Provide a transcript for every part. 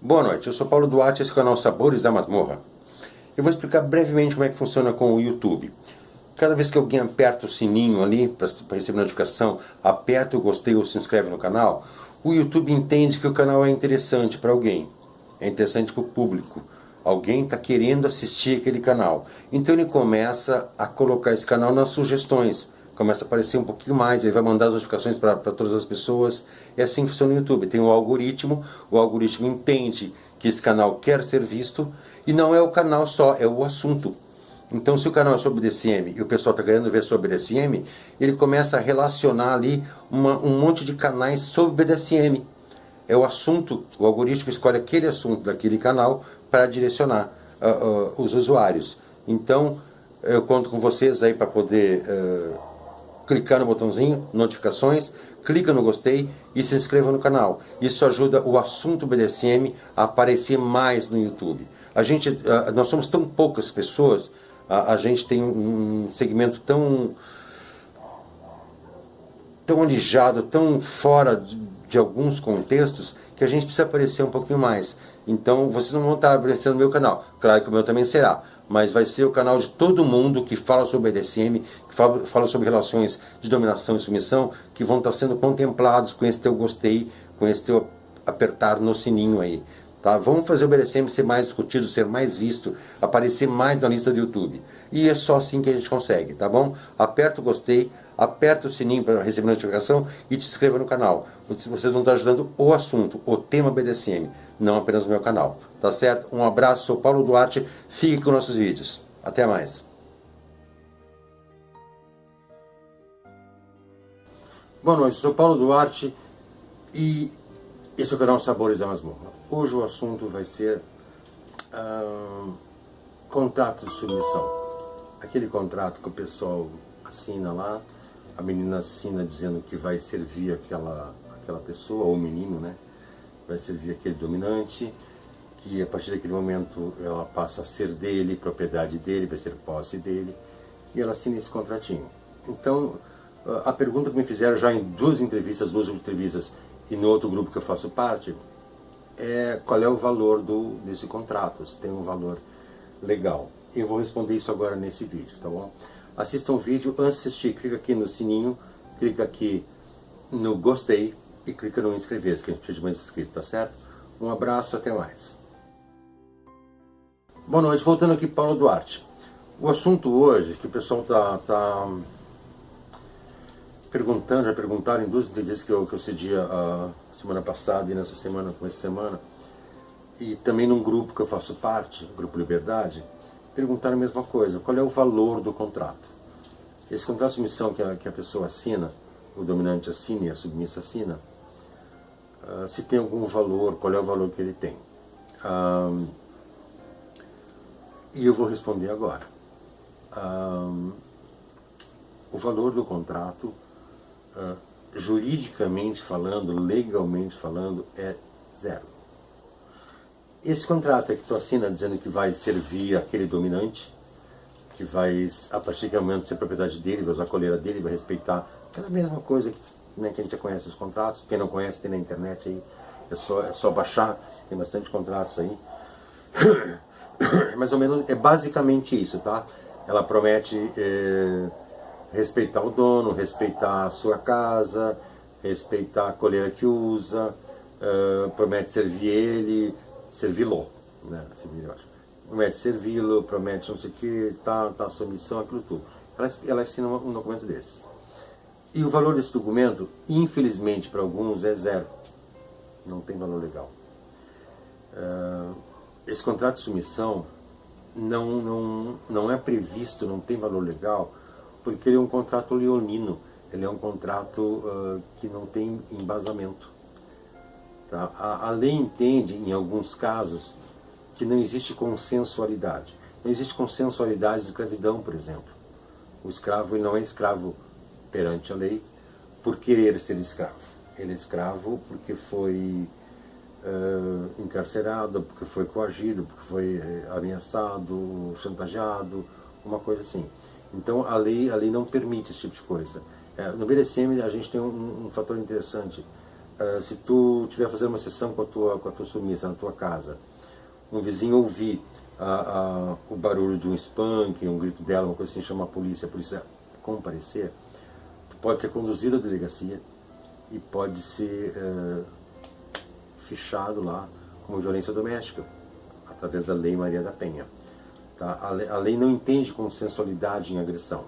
Boa noite, eu sou Paulo Duarte, esse é o canal Sabores da Masmorra. Eu vou explicar brevemente como é que funciona com o YouTube. Cada vez que alguém aperta o sininho ali para receber notificação, aperta o gostei ou se inscreve no canal, o YouTube entende que o canal é interessante para alguém, é interessante para o público. Alguém está querendo assistir aquele canal. Então ele começa a colocar esse canal nas sugestões. Começa a aparecer um pouquinho mais, ele vai mandar as notificações para todas as pessoas. É assim que funciona o YouTube. Tem o algoritmo entende que esse canal quer ser visto, e não é o canal só, é o assunto. Então, se o canal é sobre BDSM e o pessoal está querendo ver sobre BDSM, ele começa a relacionar ali um monte de canais sobre BDSM. É o assunto, o algoritmo escolhe aquele assunto daquele canal para direcionar os usuários. Então, eu conto com vocês aí para poder clicar no botãozinho, notificações, clica no gostei e se inscreva no canal. Isso ajuda o assunto BDSM a aparecer mais no YouTube. Nós somos tão poucas pessoas, a gente tem um segmento tão alijado, tão fora de alguns contextos, que a gente precisa aparecer um pouquinho mais. Então, vocês não vão estar aparecendo no meu canal. Claro que o meu também será. Mas vai ser o canal de todo mundo que fala sobre BDSM, que fala sobre relações de dominação e submissão, que vão estar sendo contemplados com esse teu gostei, com esse teu apertar no sininho aí. Tá? Vamos fazer o BDSM ser mais discutido, ser mais visto, aparecer mais na lista do YouTube. E é só assim que a gente consegue, tá bom? Aperta o gostei, aperta o sininho para receber notificação e te inscreva no canal. Vocês vão estar ajudando o assunto, o tema BDSM, não apenas o meu canal. Tá certo? Um abraço, sou Paulo Duarte, fique com nossos vídeos. Até mais. Boa noite, sou Paulo Duarte e esse é o canal Sabores da Masmorra. Hoje o assunto vai ser contrato de submissão. Aquele contrato que o pessoal assina lá, a menina assina dizendo que vai servir aquela pessoa, ou o menino, né? Vai servir aquele dominante, que a partir daquele momento ela passa a ser dele, propriedade dele, vai ser posse dele, e ela assina esse contratinho. Então, a pergunta que me fizeram já em duas entrevistas e no outro grupo que eu faço parte, é qual é o valor desse contrato, se tem um valor legal. Eu vou responder isso agora nesse vídeo, tá bom? Assista o vídeo, antes de assistir, clica aqui no sininho, clica aqui no gostei e clica no inscrever-se, que a gente precisa de mais inscritos, tá certo? Um abraço, até mais. Boa noite, voltando aqui, Paulo Duarte. O assunto hoje, que o pessoal tá perguntando, já perguntaram em duas entrevistas que eu cedi a semana passada e nessa semana, com essa semana, e também num grupo que eu faço parte, Grupo Liberdade, perguntaram a mesma coisa, qual é o valor do contrato? Esse contrato de submissão que a pessoa assina, o dominante assina e a submissa assina, se tem algum valor, qual é o valor que ele tem? E eu vou responder agora. O valor do contrato, juridicamente falando, legalmente falando, é zero. Esse contrato é que tu assina dizendo que vai servir aquele dominante, que vai, a partir daquele momento, ser propriedade dele, vai usar a coleira dele, vai respeitar aquela mesma coisa que, né, que a gente já conhece os contratos. Quem não conhece tem na internet aí, é só baixar, tem bastante contratos aí. Mais ou menos, é basicamente isso, tá? Ela promete respeitar o dono, respeitar a sua casa, respeitar a coleira que usa, promete servir ele, servi-lo, né? Promete servi-lo, promete não sei o que, tá, submissão, aquilo tudo. Ela assina um documento desse. E o valor desse documento, infelizmente para alguns, é zero. Não tem valor legal. Esse contrato de submissão não é previsto, não tem valor legal, porque ele é um contrato leonino, ele é um contrato que não tem embasamento. Tá? A lei entende, em alguns casos, que não existe consensualidade. Não existe consensualidade de escravidão, por exemplo. O escravo ele não é escravo perante a lei por querer ser escravo. Ele é escravo porque foi encarcerado, porque foi coagido, porque foi ameaçado, chantageado, uma coisa assim. Então a lei não permite esse tipo de coisa. No BDSM a gente tem um fator interessante. Se tu estiver fazendo uma sessão com a tua sumissa na tua casa, um vizinho ouvir o barulho de um spanking, um grito dela, uma coisa assim, chama a polícia comparecer, tu pode ser conduzido à delegacia e pode ser fichado lá como violência doméstica, através da Lei Maria da Penha. Tá? A lei não entende consensualidade em agressão.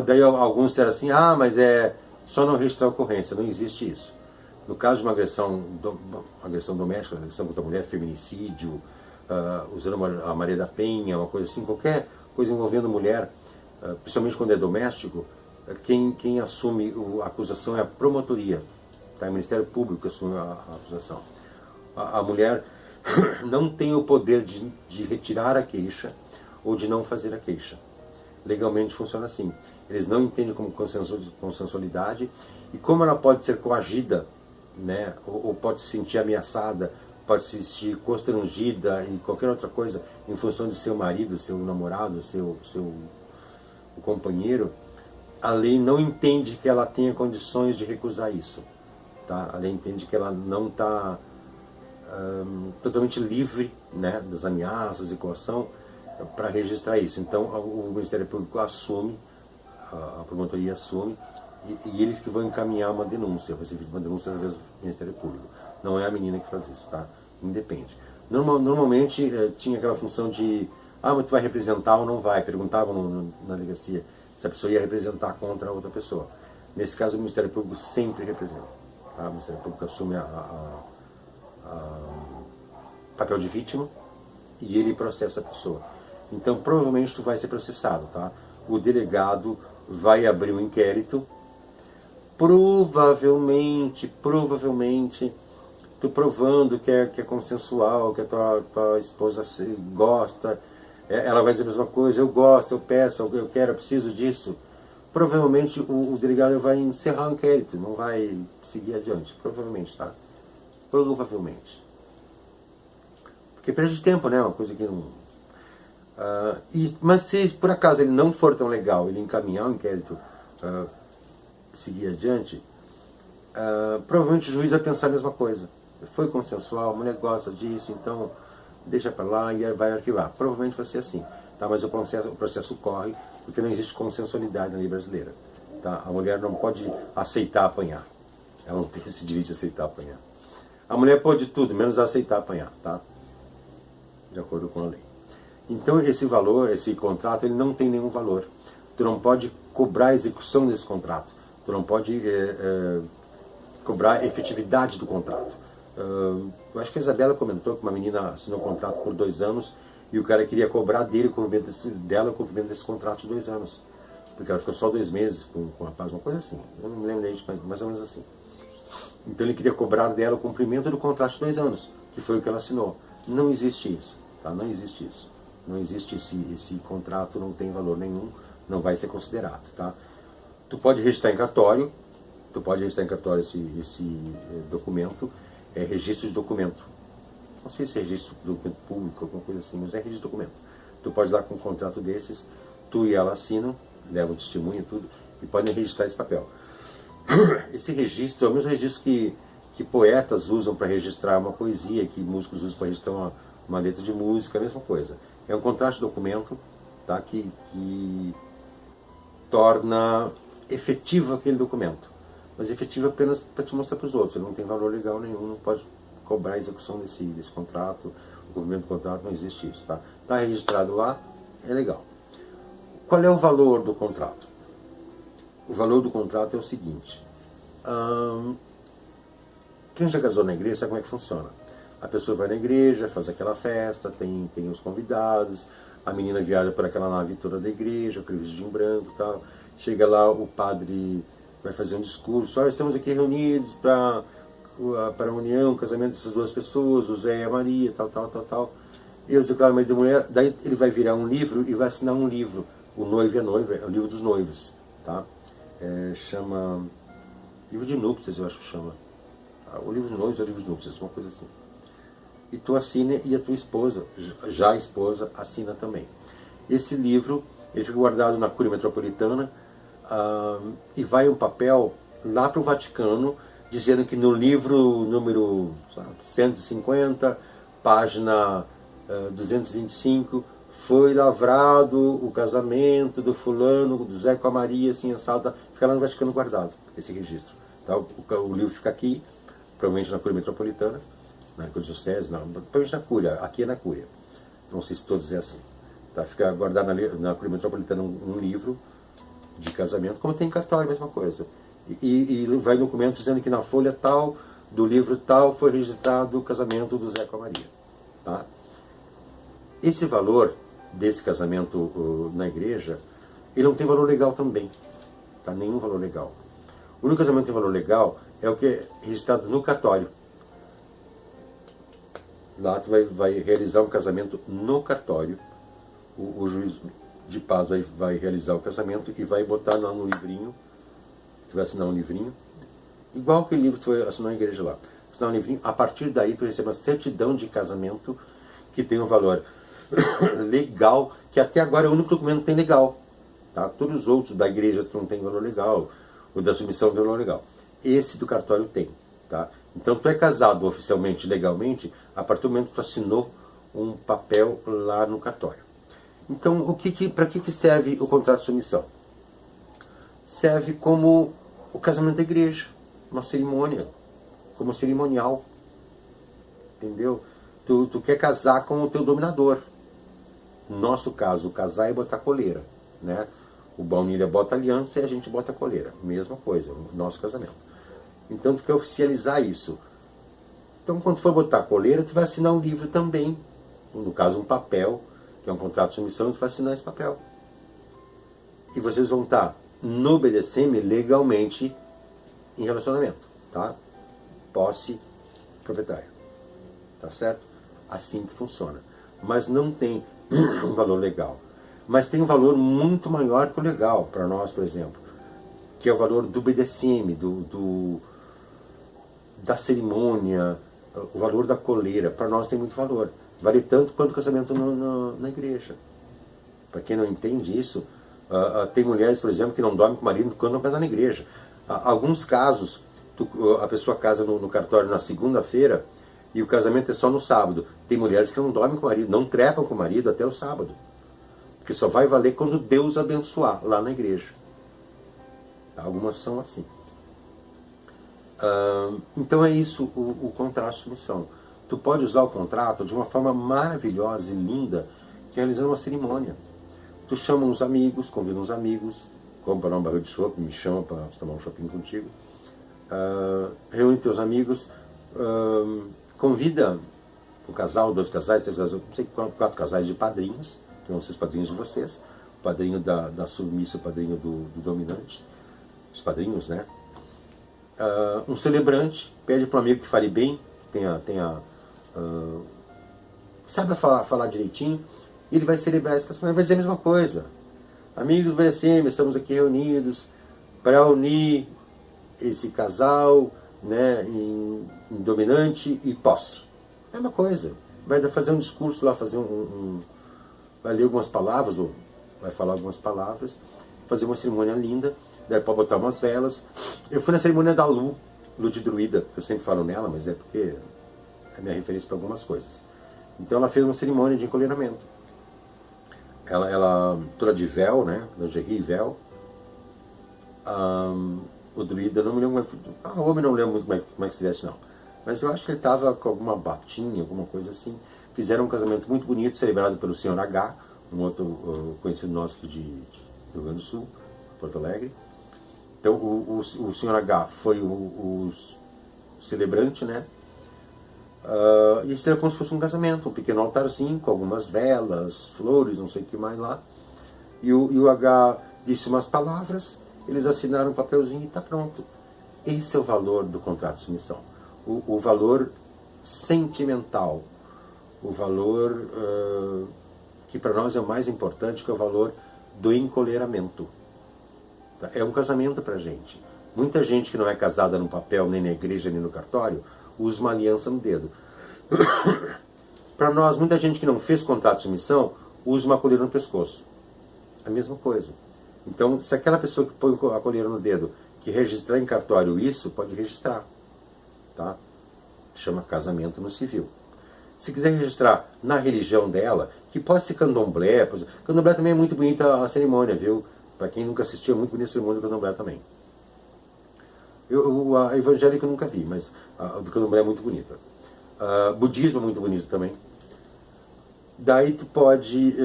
Daí alguns disseram assim, mas é só não registrar a ocorrência. Não existe isso. No caso de uma agressão doméstica, agressão contra a mulher, feminicídio, usando a Maria da Penha, uma coisa assim, qualquer coisa envolvendo mulher, principalmente quando é doméstico, quem assume a acusação é a promotoria, tá? É o Ministério Público que assume a acusação. A mulher não tem o poder de retirar a queixa ou de não fazer a queixa. Legalmente funciona assim. Eles não entendem como consensualidade, e como ela pode ser coagida, né, ou pode se sentir ameaçada, pode se sentir constrangida e qualquer outra coisa em função de seu marido, seu namorado, seu companheiro, a lei não entende que ela tenha condições de recusar isso. Tá? A lei entende que ela não está totalmente livre, né, das ameaças e coação para registrar isso. Então o Ministério Público assume, a promotoria assume, e eles que vão encaminhar uma denúncia, vai ser feita uma denúncia através do Ministério Público. Não é a menina que faz isso, tá? Independe. Normalmente tinha aquela função de, mas tu vai representar ou não vai? Perguntavam na delegacia se a pessoa ia representar contra a outra pessoa. Nesse caso, o Ministério Público sempre representa. Tá? O Ministério Público assume papel de vítima e ele processa a pessoa. Então, provavelmente, tu vai ser processado, tá? O delegado vai abrir um inquérito. Provavelmente, tu provando que é consensual, que a tua esposa gosta, ela vai dizer a mesma coisa, eu gosto, eu peço, eu quero, eu preciso disso. Provavelmente o delegado vai encerrar o inquérito, não vai seguir adiante. Provavelmente, tá? Provavelmente. Porque perde tempo, né? Uma coisa que não... mas se por acaso ele não for tão legal, ele encaminhar o inquérito, seguir adiante, provavelmente o juiz vai pensar a mesma coisa. Foi consensual, a mulher gosta disso, então deixa para lá e vai arquivar. Provavelmente vai ser assim, tá? Mas o processo corre porque não existe consensualidade na lei brasileira. Tá? A mulher não pode aceitar apanhar. Ela não tem esse direito de aceitar apanhar. A mulher pode tudo, menos aceitar apanhar, tá? De acordo com a lei. Então esse valor, esse contrato, ele não tem nenhum valor. Tu não pode cobrar a execução desse contrato. Tu não pode cobrar a efetividade do contrato. Eu acho que a Isabela comentou que uma menina assinou um contrato por 2 anos e o cara queria cobrar dele o cumprimento desse contrato de 2 anos. Porque ela ficou só 2 meses com o rapaz, uma coisa assim. Eu não me lembro disso, mas mais ou menos assim. Então ele queria cobrar dela o cumprimento do contrato de 2 anos, que foi o que ela assinou. Não existe isso, tá? Não existe isso. Não existe esse contrato, não tem valor nenhum, não vai ser considerado, tá? Tu pode registrar em cartório, esse documento, é registro de documento. Não sei se é registro de documento público, alguma coisa assim, mas é registro de documento. Tu pode ir lá com um contrato desses, tu e ela assinam, levam testemunha e tudo, e podem registrar esse papel. Esse registro é o mesmo registro que poetas usam para registrar uma poesia, que músicos usam para registrar uma letra de música, a mesma coisa. É um contrato de documento, tá, que torna efetivo aquele documento. Mas efetivo apenas para te mostrar para os outros. Ele não tem valor legal nenhum, não pode cobrar a execução desse contrato, o cumprimento do contrato, não existe isso. Tá? Tá registrado lá, é legal. Qual é o valor do contrato? O valor do contrato é o seguinte. Quem já casou na igreja sabe como é que funciona. A pessoa vai na igreja, faz aquela festa, tem os convidados, a menina viaja por aquela nave toda da igreja, aquele vestidinho branco e tal. Chega lá, o padre vai fazer um discurso, estamos aqui reunidos para a união, o casamento dessas 2 pessoas, o Zé e a Maria, tal. Eu declaro marido e mulher, daí ele vai virar um livro e vai assinar um livro. O noivo e a noiva, é o livro dos noivos, tá? Chama livro de núpcias, eu acho que chama. O livro de noivos é o livro de núpcias, uma coisa assim. E tu assina e a tua esposa, já a esposa, assina também. Esse livro, ele fica guardado na Cúria Metropolitana, e vai um papel lá para o Vaticano, dizendo que no livro número 150, página 225, foi lavrado o casamento do fulano, do Zé com a Maria, assim, assado, fica lá no Vaticano guardado, esse registro. Tá? O livro fica aqui, provavelmente na Cúria Metropolitana, na Cúria Diocese, provavelmente na Cúria, aqui é na Cúria. Não sei se todos é assim. Tá? Fica guardado na Cúria Metropolitana um livro de casamento, como tem em cartório, a mesma coisa. E vai documento dizendo que na folha tal, do livro tal, foi registrado o casamento do Zé com a Maria. Tá? Esse valor desse casamento na igreja, ele não tem valor legal também. Tá? Nenhum valor legal. O único casamento que tem valor legal é o que é registrado no cartório. Lá tu vai realizar um casamento no cartório. O juiz de paz vai realizar o casamento e vai botar lá no livrinho. Tu vai assinar um livrinho. Igual aquele livro que tu vai assinar na igreja lá. Assinar um livrinho. A partir daí tu recebe uma certidão de casamento que tem um valor legal, que até agora é o único documento que tem legal. Tá? Todos os outros da igreja não tem valor legal. O da submissão tem valor legal. Esse do cartório tem. Tá? Então tu é casado oficialmente, legalmente, a partir do momento que tu assinou um papel lá no cartório. Então, para que serve o contrato de submissão? Serve como o casamento da igreja, uma cerimônia, como cerimonial. Entendeu? Tu quer casar com o teu dominador. No nosso caso, casar é botar coleira, né? O baunilha bota aliança e a gente bota coleira. Mesma coisa, o nosso casamento. Então tu quer oficializar isso. Então quando tu for botar coleira, tu vai assinar um livro também. No caso, um papel, que é um contrato de submissão, tu vai assinar esse papel. E vocês vão estar no BDSM legalmente em relacionamento, tá? Posse, proprietário. Tá certo? Assim que funciona. Mas não tem um valor legal. Mas tem um valor muito maior que o legal, para nós, por exemplo, que é o valor do BDSM, da cerimônia, o valor da coleira. Para nós tem muito valor. Vale tanto quanto o casamento na igreja. Para quem não entende isso, tem mulheres, por exemplo, que não dormem com o marido quando não casam na igreja. Alguns casos, a pessoa casa no cartório na segunda-feira e o casamento é só no sábado. Tem mulheres que não dormem com o marido, não trepam com o marido até o sábado. Porque só vai valer quando Deus abençoar lá na igreja. Algumas são assim. Então é isso o contrato de submissão. Tu pode usar o contrato de uma forma maravilhosa e linda, que é realizando uma cerimônia. Tu chama uns amigos, convida uns amigos, compra um barril de chopp, me chama para tomar um shopping contigo. Reúne teus amigos, convida um casal, 2 casais, 3 casais, não sei, 4 casais de padrinhos, que vão ser os padrinhos de vocês, o padrinho da submissa, o padrinho do dominante, os padrinhos, né? Um celebrante, pede para um amigo que fale bem, que saiba falar direitinho, e ele vai celebrar esse casamento, vai dizer a mesma coisa. Amigos BDSM, estamos aqui reunidos para unir esse casal, né, em dominante e posse. É uma coisa. Vai fazer um discurso lá, vai ler algumas palavras, ou vai falar algumas palavras, fazer uma cerimônia linda, daí pode botar umas velas. Eu fui na cerimônia da Lu de Druida, que eu sempre falo nela, mas é porque é minha referência para algumas coisas. Então ela fez uma cerimônia de encolheramento. Ela toda de véu, né, lingerie e véu. O druida, não me lembro, o homem não lembro muito como é que se veste não. Mas eu acho que ele estava com alguma batinha, alguma coisa assim. Fizeram um casamento muito bonito, celebrado pelo Sr. H, um outro conhecido nosso aqui de Rio Grande do Sul, Porto Alegre. Então o Sr. H foi o celebrante, né? E fizeram como se fosse um casamento, um pequeno altar assim, com algumas velas, flores, não sei o que mais lá. E o H disse umas palavras, eles assinaram um papelzinho e está pronto. Esse é o valor do contrato de submissão. O valor sentimental, o valor que para nós é o mais importante, que é o valor do encolheramento. É um casamento para a gente. Muita gente que não é casada no papel, nem na igreja, nem no cartório, usa uma aliança no dedo. Para nós, muita gente que não fez contrato de submissão, usa uma coleira no pescoço. A mesma coisa. Então, se aquela pessoa que põe a coleira no dedo que registrar em cartório isso, pode registrar, tá? Chama casamento no civil. Se quiser registrar na religião dela, que pode ser candomblé, candomblé também é muito bonita a cerimônia, viu? Para quem nunca assistiu, é muito bonita a cerimônia do candomblé também. A evangélica eu nunca vi, mas a do candomblé é muito bonita. Budismo é muito bonito também. Daí tu pode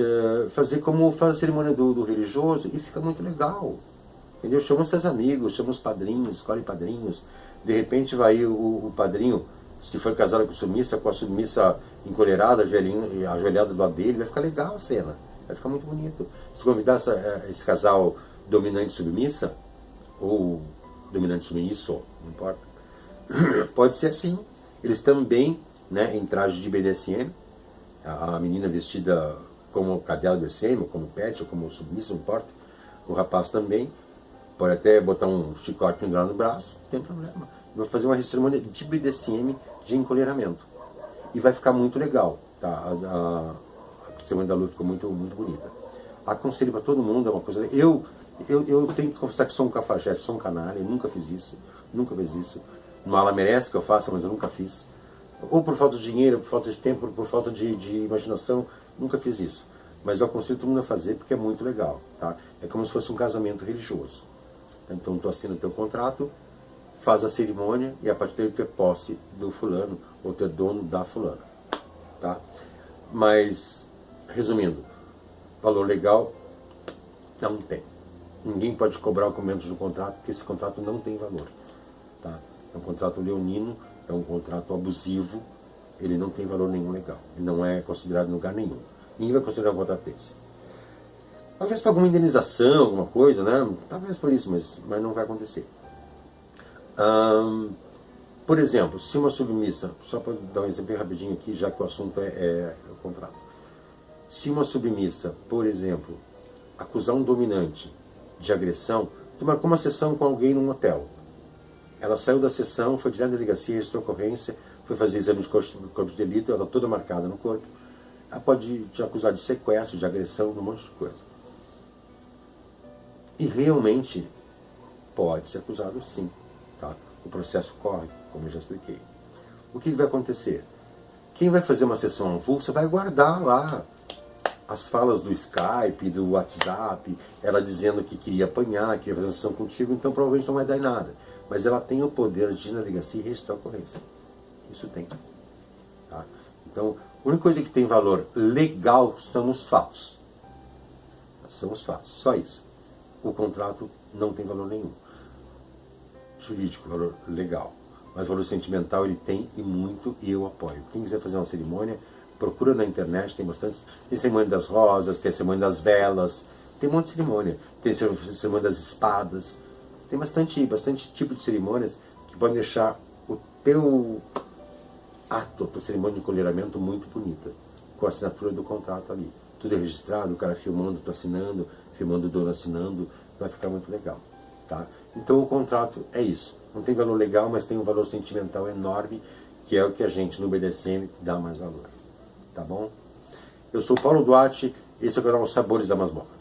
fazer como faz a cerimônia do religioso e fica muito legal. Entendeu? Chama os seus amigos, chama os padrinhos, escolhe padrinhos. De repente vai o padrinho, se for casado com a submissa encolherada, ajoelhada do lado dele, vai ficar legal a cena. Vai ficar muito bonito. Se convidar esse casal dominante submissa, ou dominante submisso, não importa, pode ser assim. Eles também, né, em traje de BDSM, a menina vestida como cadela BDSM, ou como pet, ou como submissa, não importa. O rapaz também, pode até botar um chicote pendurado no braço, não tem problema. Vou fazer uma cerimônia de BDSM de encolheramento. E vai ficar muito legal, tá? A cerimônia da lua ficou muito, muito bonita. Aconselho para todo mundo, é uma coisa... Eu tenho que confessar que sou um cafajeste, sou um canalha, nunca fiz isso, nunca fiz isso. Ela merece que eu faça, mas eu nunca fiz. Ou por falta de dinheiro, por falta de tempo, por falta de imaginação, nunca fiz isso. Mas eu aconselho todo mundo a fazer porque é muito legal, tá? É como se fosse um casamento religioso. Então tu assina o teu contrato, faz a cerimônia e a partir daí tu é posse do fulano, ou tu é dono da fulana, tá? Mas, resumindo, valor legal não tem. Ninguém pode cobrar o documento do contrato, porque esse contrato não tem valor, tá? É um contrato leonino, é um contrato abusivo, ele não tem valor nenhum legal, ele não é considerado em lugar nenhum. Ninguém vai considerar um contrato desse. Talvez para alguma indenização, alguma coisa, né? Talvez por isso, mas não vai acontecer. Por exemplo, se uma submissa, só para dar um exemplo bem rapidinho aqui, já que o assunto é o contrato. Se uma submissa, por exemplo, acusar um dominante de agressão, tu marcou uma sessão com alguém num hotel. Ela saiu da sessão, foi direto à delegacia, registrou ocorrência, foi fazer exame de corpo de delito, ela está toda marcada no corpo. Ela pode te acusar de sequestro, de agressão, de um monte de coisa. E realmente pode ser acusado sim, tá? O processo corre, como eu já expliquei. O que vai acontecer? Quem vai fazer uma sessão avulsa vai guardar lá as falas do Skype, do WhatsApp, ela dizendo que queria apanhar, queria fazer uma sessão contigo, então provavelmente não vai dar em nada. Mas ela tem o poder de ir na delegacia e registrar a ocorrência. Isso tem. Tá? Então, a única coisa que tem valor legal são os fatos. São os fatos, só isso. O contrato não tem valor nenhum. Jurídico, valor legal. Mas valor sentimental ele tem e muito, e eu apoio. Quem quiser fazer uma cerimônia, procura na internet, tem bastante. Tem cerimônia das rosas, tem cerimônia das velas, tem um monte de cerimônia. Tem cerimônia das espadas. Tem bastante tipo de cerimônias que podem deixar o teu ato, a tua cerimônia de encolheramento muito bonita, com a assinatura do contrato ali. Tudo é registrado, o cara filmando, tu assinando, filmando o dono assinando, vai ficar muito legal. Tá? Então o contrato é isso. Não tem valor legal, mas tem um valor sentimental enorme, que é o que a gente no BDSM dá mais valor. Tá bom? Eu sou Paulo Duarte, esse é o canal Sabores da Masmorra.